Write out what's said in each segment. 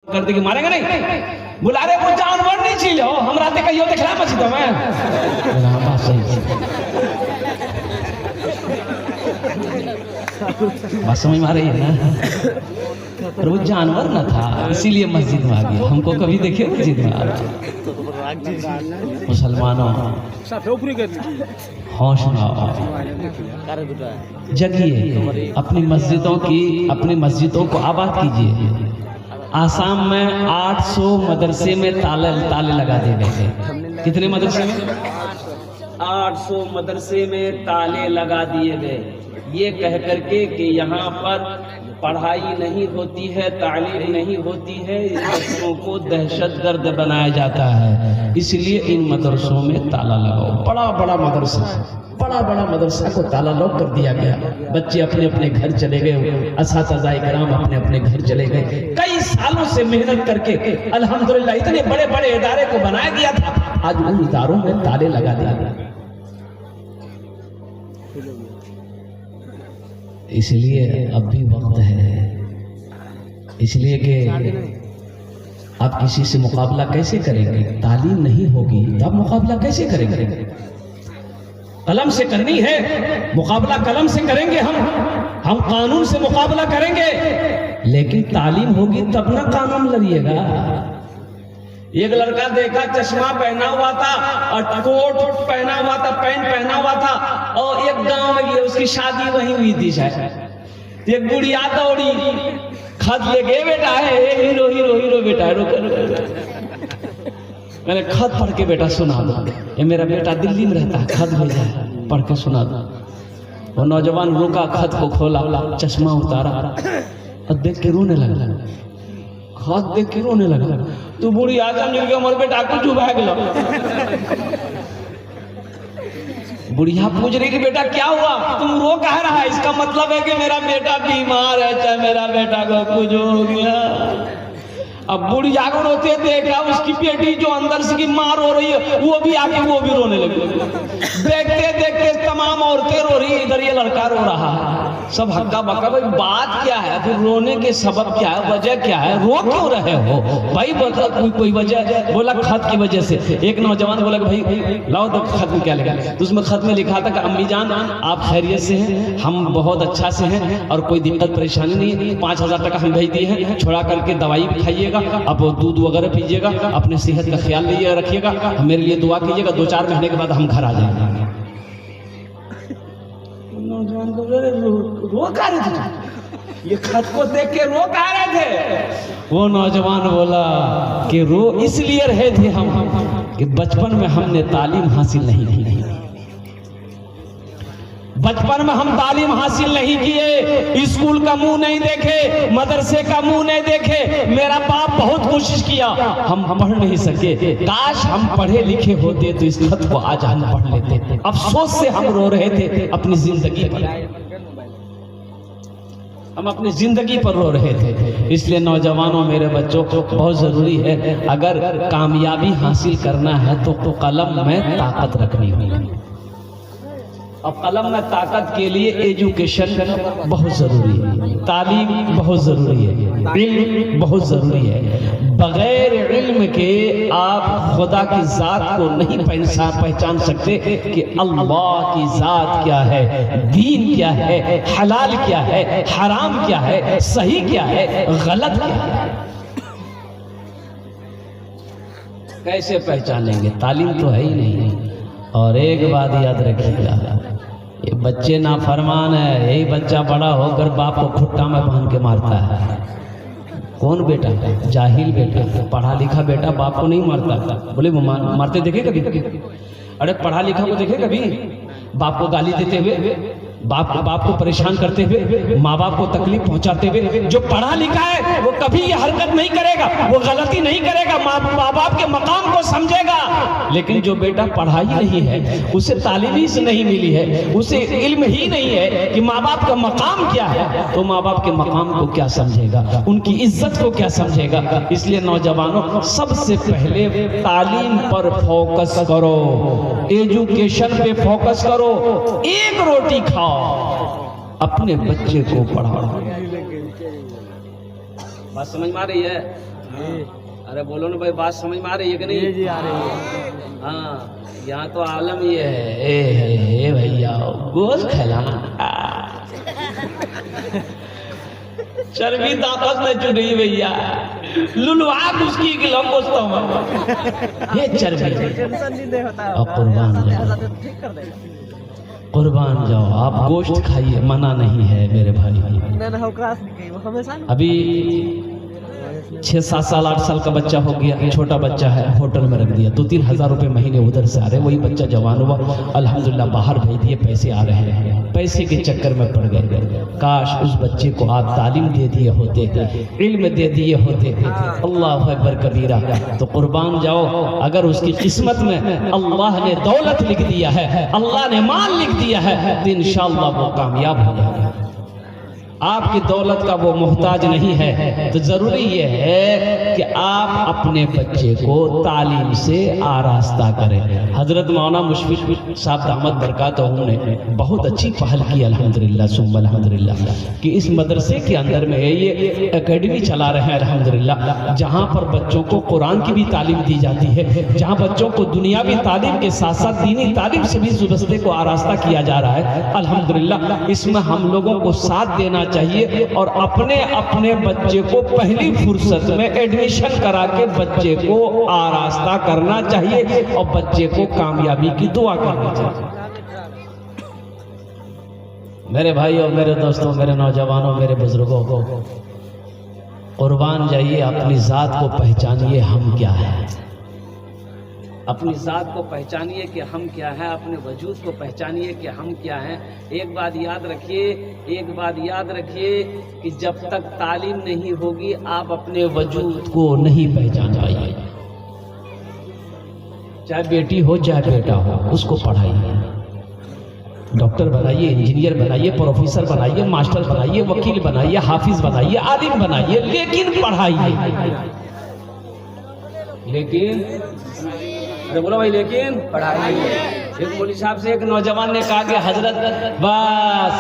कर दे कि मारेंगे नहीं, बुला रहे वो जानवर नहीं छीलो हमरा ते कहियो देखला मस्जिद में बात सही बात समझ में आ रही है ना। पर वो जानवर न था इसीलिए मस्जिद में आ गया। हमको कभी देखे मस्जिद में आ रहा। मुसलमानों होश में आओ, जगिए, अपनी मस्जिदों को आबाद कीजिए। आसाम में 800 मदरसे में ताले लगा दिए गए। कितने मदरसे में? 800 मदरसे में ताले लगा दिए गए, ये कह करके कि यहाँ पर पढ़ाई नहीं होती है, तालीम नहीं होती है, बच्चों को दहशतगर्द बनाया जाता है, इसलिए इन मदरसों में ताला लगाओ। बड़ा बड़ा मदरसा को ताला लॉक कर दिया गया। बच्चे अपने अपने घर चले गए, असातिज़ाए किराम अपने अपने घर चले गए। कई सालों से मेहनत करके अल्हम्दुलिल्लाह इतने बड़े बड़े इदारे को बनाया गया था, आज उन इदारों में ताले लगा दिया गया। इसलिए अब भी वक्त है, इसलिए कि आप किसी से मुकाबला कैसे करेंगे? तालीम नहीं होगी तो आप मुकाबला कैसे करेंगे? कलम से करनी है मुकाबला, कलम से करेंगे हम कानून से मुकाबला करेंगे, लेकिन तालीम होगी तब ना कानून लड़िएगा। एक लड़का देखा चश्मा पहना हुआ था और कोट पहना हुआ था, पैंट पहना हुआ था, और एक गांव में गया, उसकी शादी वहीं हुई थी शायद। एक बुढ़िया दौड़ी, खत लेके बेटा है, हीरो हीरो हीरो बेटा है, मैंने खत पढ़ के बेटा सुना दो, ये मेरा बेटा दिल्ली में रहता है, खत भेजा है, पढ़ के सुना दो। वो नौजवान रुका, खत को खोला, चश्मा उतारा और देख के रोने लगा, खत देख के रोने लगा। तू बूढ़ी आदम जिनके हमारे बेटा को चुभा गया। बुढ़िया पूछ रही कि बेटा क्या हुआ, तुम रो कह रहा है? इसका मतलब है कि मेरा बेटा बीमार है, चाहे मेरा बेटा को कुछ हो गया। अब बुढ़िया को रोते देखा, उसकी बेटी जो अंदर से की मार हो रही है वो भी आके वो भी रोने लगी। देखते देखते तमाम औरतें रो रही है, इधर ये लड़का रो रहा है, सब हक्का बक्का। भाई बात क्या है, फिर रोने के सबब क्या है, वजह क्या है, रो क्यों रहे हो भाई? बता कोई वजह। बोला खत की वजह से। एक नौजवान बोला भाई लाओ तो खत में क्या लिखा? तो उसमें खत में लिखा था कि अम्मी जान आप खैरियत से हैं, हम बहुत अच्छा से हैं और कोई दिक्कत परेशानी नहीं है। 5000 टका हम भेज दिए हैं, छोड़ा करके दवाई भी खाइएगा, अब दूध वगैरह पीजिएगा, अपने सेहत का ख्याल रखिएगा, मेरे लिए दुआ कीजिएगा, 2-4 महीने के बाद हम घर आ जाएंगे। नौजवान को रो का रहे थे, ये खत को देख के रो का रहे थे? वो नौजवान बोला कि रो इसलिए रहे थे हम कि बचपन में हमने तालीम हासिल नहीं की, बचपन में हम तालीम हासिल नहीं किए, स्कूल का मुंह नहीं देखे, मदरसे का मुंह नहीं देखे। मेरा बाप बहुत कोशिश किया, हम पढ़ नहीं सके। काश हम पढ़े लिखे होते तो इस खत को आज हम पढ़ लेते। अफसोस से हम रो रहे थे अपनी जिंदगी पर, हम अपनी जिंदगी पर रो रहे थे। इसलिए नौजवानों, मेरे बच्चों, बहुत जरूरी है, अगर कामयाबी हासिल करना है तो कलम में ताकत रखनी होगी। अब कलम में ताकत के लिए एजुकेशन बहुत जरूरी है, तालीम बहुत जरूरी है, इल्म बहुत जरूरी है। बगैर इल्म के आप खुदा की जात को नहीं पहचान सकते कि अल्लाह की जात क्या है, दीन क्या है, हलाल क्या है, हराम क्या है, सही क्या है, गलत क्या है। कैसे पहचानेंगे? तालीम तो है ही नहीं। और एक बात याद रखिएगा, ये बच्चे नाफरमान है, यही बच्चा बड़ा होकर बाप को खुट्टा में बांध के मारता है। कौन बेटा? जाहिल बेटा, पढ़ा लिखा बेटा बाप को नहीं मारता। बोले वो मारते देखे कभी? अरे पढ़ा लिखा को देखे कभी बाप को गाली देते हुए, बाप को परेशान करते हुए, माँ बाप को तकलीफ पहुंचाते हुए? जो पढ़ा लिखा है वो कभी ये हरकत नहीं करेगा, वो गलती नहीं करेगा, माँ बाप के मकाम को समझेगा। लेकिन जो बेटा पढ़ाई नहीं है, उसे तालीम ही से नहीं मिली है, उसे इल्म ही नहीं है कि माँ बाप का मकाम क्या है, तो माँ बाप के मकाम को क्या समझेगा, उनकी इज्जत को क्या समझेगा? इसलिए नौजवानों, सबसे पहले तालीम पर फोकस करो, एजुकेशन पे फोकस करो। एक रोटी खाओ, अपने बच्चे को पढ़ाओ। बात समझ में आ रही है? अरे बोलो ना भाई, बात समझ में आ रही है कि नहीं? जी आ रही है। हाँ, यहाँ तो आलम ये है, ए भैया गोश्त खिलाना, चर्बी ताकत में चुन रही भैया, लुलवा उसकी गोश्तों में ये चर्बी। और कुर्बान जाओ आप, गोश्त खाइए, मना नहीं है मेरे भाई। अभी 6-7 साल 8 साल का बच्चा हो गया, छोटा बच्चा है, होटल में रख दिया, 2-3 हज़ार रुपए महीने उधर से आ रहे, वही बच्चा जवान हुआ, अल्हम्दुलिल्लाह बाहर भेज दिए, पैसे आ रहे हैं, पैसे के चक्कर में पड़ गए। काश उस बच्चे को आप तालीम दे दिए होते, इल्म दे दिए होते, अल्लाह अकबर कबीरा, तो कुर्बान जाओ। अगर उसकी किस्मत में अल्लाह ने दौलत लिख दिया है, अल्लाह ने माल लिख दिया है, तो इंशाअल्लाह वो कामयाब हो जाएगा। आपकी दौलत का वो मोहताज नहीं है, तो जरूरी ये है कि आप अपने बच्चे को तालीम से आरास्ता करें। हजरत मौलाना मुशफिक साहब दामद बरकातहू ने बहुत अच्छी पहल की अल्हम्दुलिल्लाह सुम्मा अल्हम्दुलिल्लाह, कि इस मदरसे के अंदर में ये एकेडमी चला रहे हैं अल्हम्दुलिल्लाह, जहाँ पर बच्चों को कुरान की भी तालीम दी जाती है, जहाँ बच्चों को दुनियावी तालीम के साथ साथ दीनी तालीम से भी सुबस्ते को आरास्ता किया जा रहा है अल्हम्दुलिल्लाह। इसमें हम लोगों को साथ देना चाहिए और अपने अपने बच्चे को पहली फुर्सत में एडमिशन करा के बच्चे को आरास्ता करना चाहिए और बच्चे को कामयाबी की दुआ करनी चाहिए। मेरे भाइयों, मेरे दोस्तों, मेरे नौजवानों, मेरे बुजुर्गों को कुर्बान जाइए, अपनी जात को पहचानिए हम क्या है, अपनी ज़ात को पहचानिए कि हम क्या हैं, अपने वजूद को पहचानिए कि हम क्या हैं। एक बात याद रखिए कि जब तक तालीम नहीं होगी आप अपने वजूद को नहीं पहचान पाइए। चाहे बेटी हो चाहे बेटा हो, उसको पढ़ाइए, डॉक्टर बनाइए, इंजीनियर बनाइए, प्रोफेसर बनाइए, मास्टर बनाइए, वकील बनाइए, हाफिज बनाइए, आलिम बनाइए, लेकिन पढ़ाइए। लेकिन बोलो भाई, लेकिन पढ़ाइए। एक मौलवी साहब से एक नौजवान ने कहा कि हजरत बस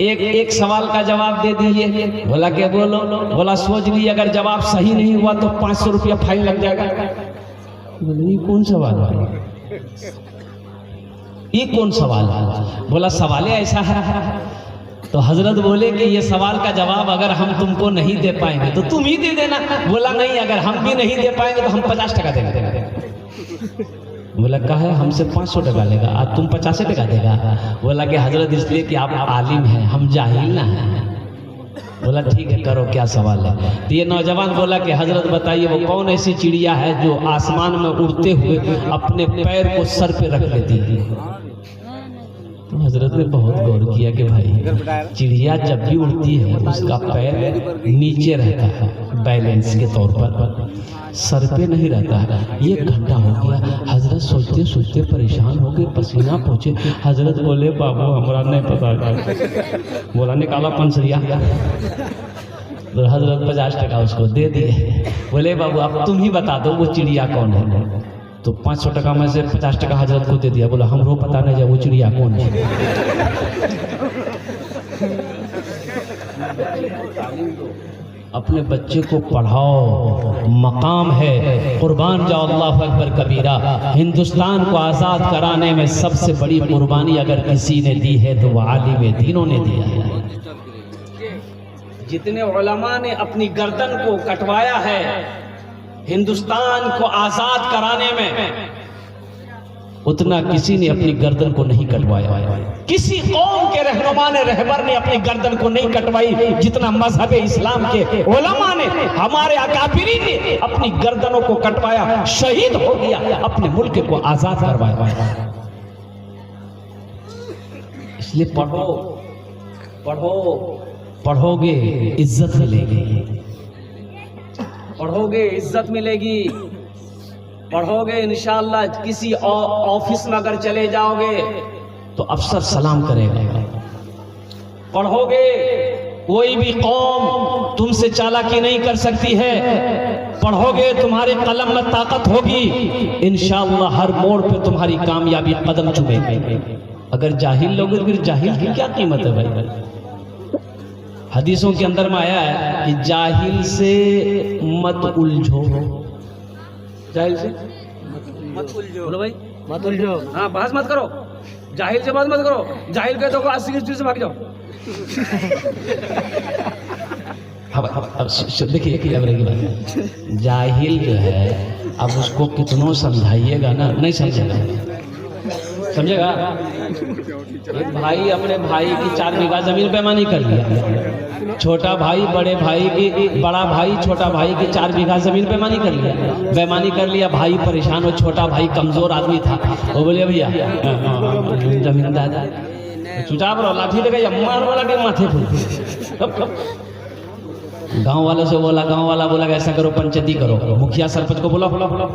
एक सवाल का जवाब दे दीजिए। बोला क्या? बोला सोच लीजिए, अगर जवाब सही नहीं हुआ तो 500 रुपया फाइन लग जाएगा। बोले ये कौन सवाल है, ये कौन सवाल है? बोला सवाल ऐसा है। तो हजरत बोले कि ये सवाल का जवाब अगर हम तुमको नहीं दे पाएंगे तो तुम ही दे देना। बोला नहीं, अगर हम भी नहीं दे पाएंगे तो हम 50 टका देंगे। बोला कहा है हमसे 500 टका लेगा, आज तुम 50 टका देगा। बोला कि हजरत इसलिए कि आप आलिम हैं, हम जाहिल ना हैं। बोला ठीक है, करो क्या सवाल है। तो ये नौजवान बोला कि हजरत बताइए वो कौन ऐसी चिड़िया है जो आसमान में उड़ते हुए अपने पैर को सर पे रख लेती है। तो हजरत ने बहुत गौर किया कि भाई चिड़िया जब भी उड़ती है उसका पैर नीचे रहता है बैलेंस के तौर पर, सर पे नहीं रहता है। 1 घंटा हो गया, हजरत सोचते सोचते परेशान हो गए, पसीना पहुंचे। हजरत बोले बाबू हमरा नहीं पता। बोला निकाला पंसरिया। तो हजरत 50 टका उसको दे दिए। बोले बाबू अब तुम ही बता दो वो चिड़िया कौन है। तो 500 टका में से 50 टका हजरत को दे दिया। बोला हमरो पता नहीं वो चिड़िया कौन है। अपने बच्चे को पढ़ाओ, मकाम है, कुर्बान जाओ। अल्लाह अकबर कबीरा। हिंदुस्तान को आज़ाद कराने में सबसे बड़ी कुर्बानी अगर किसी ने दी है तो वह आलिम दीनों ने दिया है। जितने उलमा ने अपनी गर्दन को कटवाया है हिंदुस्तान को आज़ाद कराने में, उतना किसी ने अपनी गर्दन को नहीं कटवाया। किसी कौम के रहनुमा ने, रहबर ने अपनी गर्दन को नहीं कटवाई जितना मजहब इस्लाम के उलमा ने, हमारे अकाबिरीन ने अपनी गर्दनों को कटवाया, शहीद हो गया, अपने मुल्क को आजाद करवाया। इसलिए पढ़ो, पढ़ोगे इज्जत मिलेगी, पढ़ोगे इज्जत मिलेगी, पढ़ोगे इंशाअल्लाह। किसी ऑफिस में अगर चले जाओगे तो अफसर सलाम करेगा। पढ़ोगे, कोई भी कौम तुमसे चालाकी नहीं कर सकती है। पढ़ोगे, तुम्हारे कलम में ताकत होगी, इंशाअल्लाह हर मोड़ पे तुम्हारी कामयाबी कदम चुमेगी। अगर जाहिल लोगे तो फिर जाहिल की क्या कीमत है भाई। हदीसों के अंदर में आया है कि जाहिल से मत उलझो। जाहिल से मत उलझो। बोलो भाई, मत उलझो। हाँ, बहस मत करो, जाहिल से बात मत करो। जाहिल कहे तो 80 की स्पीड से भाग जाओ। अब देखिए कि अगले की बात, जाहिल जो है अब उसको कितनों समझाइएगा ना, नहीं समझेगा। समझेगा? एक भाई अपने भाई की 4 बीघा जमीन बेईमानी कर लिया, छोटा भाई बड़े भाई की, बड़ा भाई छोटा भाई की 4 बीघा जमीन बेईमानी कर लिया, बेईमानी कर लिया। भाई परेशान हो, छोटा भाई कमजोर आदमी था, वो बोले भैया जमीन दादा चुचाप रहो, लाठी लगा मार वाला के माथे फूल। गांव वालों से बोला, गांव वाला बोला ऐसा करो, पंचायती करो। मुखिया सरपंच को बोला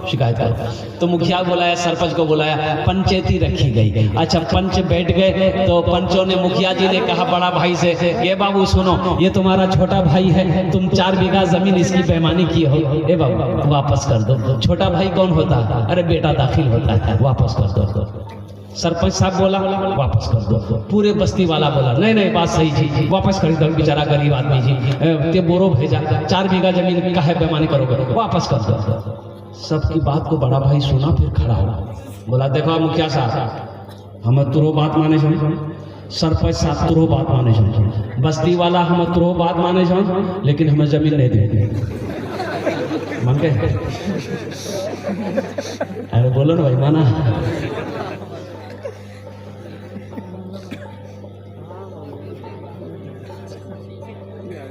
शिकायत करो, तो मुखिया बुलाया, सरपंच को बुलाया, पंचायती रखी गई। अच्छा, पंच बैठ गए तो पंचों ने, मुखिया जी ने कहा बड़ा भाई से, ये बाबू सुनो, ये तुम्हारा छोटा भाई है, तुम 4 बीघा जमीन इसकी बेईमानी की हो, ए बाबू वापस कर दो। छोटा भाई कौन होता है? अरे बेटा दाखिल होता है, वापस कर दो। सरपंच साहब बोला वापस कर दो। पूरे बस्ती वाला बोला नहीं बात सही जी, वापस कर दो, बेचारा गरीब आदमी जी, ते बोरो भेजा, 4 बीघा जमीन का है, बेईमानी करोगे, वापस कर दो। सबकी बात को बड़ा भाई सुना, फिर खड़ा हुआ, बोला देखो मुखिया साहब, हम तुरो बात माने जाए, सरपंच साहब तुरो बात माने जाए, बस्ती वाला हम तुरो बात माने जाए, लेकिन हमें जमीन नहीं देंगे। मान गए? अरे बोलो ना भाई, माना।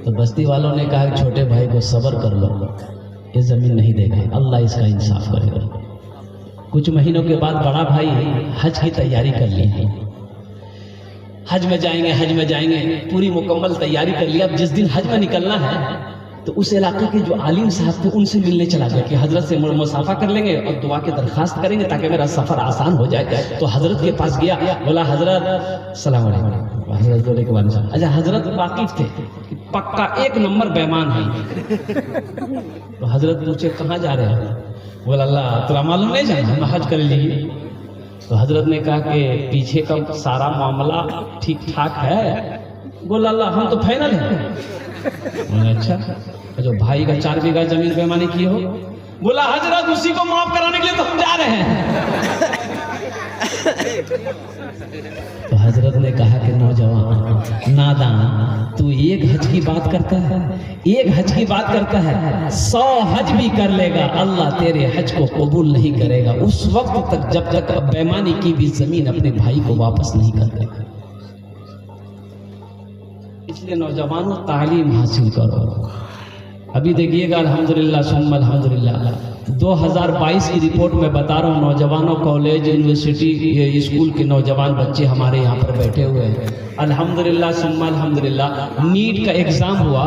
तो बस्ती वालों ने कहा छोटे भाई को सब्र कर लो, ये जमीन नहीं देगा, अल्लाह इसका इंसाफ करेगा। कुछ महीनों के बाद बड़ा भाई हज की तैयारी कर ली, हज में जाएंगे, पूरी मुकम्मल तैयारी कर लिया। अब जिस दिन हज में निकलना है तो उस इलाके के जो आलिम साहब थे उनसे मिलने चला गया कि हजरत से मुसाफा कर लेंगे और दुआ की दरखास्त करेंगे ताकि मेरा सफर आसान हो जाए। तो हजरत के पास गया, बोला हजरत सलाम अलैकुम। हजरत बोले के बाद अच्छा, हजरत वाकिफ थे पक्का 1 नंबर बेईमान है। तो हजरत पूछे कहाँ जा रहे हैं? बोला अल्लाह तेरा मालूम नहीं जाना, हम हज कर लीजिए। तो हजरत ने कहा कि पीछे का सारा मामला ठीक ठाक है? बोला अल्लाह हम तो फाइनल है। अच्छा, जो भाई का 4 बीघा जमीन बेईमानी की हो? बोला हजरत उसी को माफ कराने के लिए तो हम जा रहे हैं। तो हजरत ने कहा कि नौजवान नादान, तू 1 हज की बात करता है, 1 हज की बात करता है, 100 हज भी कर लेगा, अल्लाह तेरे हज को कबूल नहीं करेगा उस वक्त तक जब तक बेईमानी की भी जमीन अपने भाई को वापस नहीं कर देगा। इसलिए नौजवानों तालीम हासिल करो। अभी देखिएगा अल्हम्दुलिल्लाह सुम्मा अल्हम्दुलिल्लाह 2022 की रिपोर्ट में बता रहा हूँ, नौजवानों कॉलेज यूनिवर्सिटी स्कूल के नौजवान बच्चे हमारे यहाँ पर बैठे हुए हैं। अल्हम्दुलिल्लाह सुम्मा अल्हम्दुलिल्लाह नीट का एग्ज़ाम हुआ।